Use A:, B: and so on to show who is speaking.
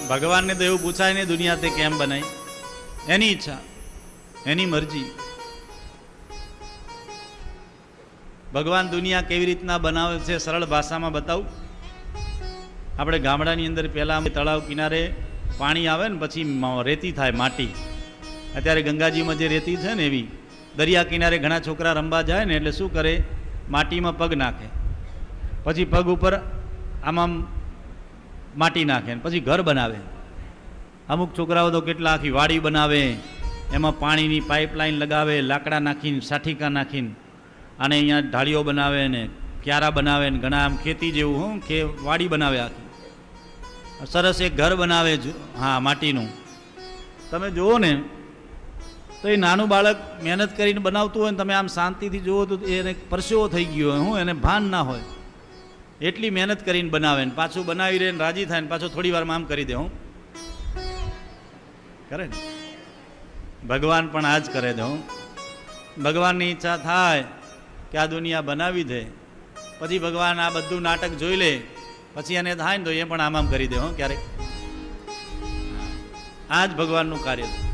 A: ભગવાનને તો એવું પૂછાય નહીં દુનિયા તે કેમ બનાવી, એની ઈચ્છા, એની મરજી. ભગવાન દુનિયા કેવી રીતના બનાવે છે સરળ ભાષામાં બતાવું. આપણે ગામડાની અંદર પહેલાં તળાવ કિનારે પાણી આવે ને પછી રેતી થાય, માટી. અત્યારે ગંગાજીમાં જે રેતી છે ને એવી દરિયા કિનારે ઘણા છોકરા રમવા જાય ને એટલે શું કરે, માટીમાં પગ નાખે, પછી પગ ઉપર આમાં માટી નાખે ને પછી ઘર બનાવે. અમુક છોકરાઓ તો કેટલા આખી વાડી બનાવે, એમાં પાણીની પાઇપલાઇન લગાવે, લાકડા નાખીને, સાઠીકા નાખીને, અને અહીંયા ઢાળીઓ બનાવે ને ક્યારા બનાવે ને ઘણા આમ ખેતી જેવું હું કે વાડી બનાવે આખી સરસ એક ઘર બનાવે. હા, માટીનું. તમે જુઓ ને તો એ નાનું બાળક મહેનત કરીને બનાવતું હોય ને તમે આમ શાંતિથી જુઓ તો એને પરસેવો થઈ ગયો હોય, હું એને ભાન ના હોય, એટલી મહેનત કરીને બનાવે ને પાછું બનાવી રહે ને રાજી થાય ને પાછું થોડી વારમાં આમ કરી દે, હું કરે ને. ભગવાન પણ આ જ કરે દે. હું ભગવાનની ઈચ્છા થાય કે આ દુનિયા બનાવી દે, પછી ભગવાન આ બધું નાટક જોઈ લે, પછી એને થાય ને તો એ પણ આમ કરી દે, હું ક્યારેક. આ જ ભગવાનનું કાર્ય છે.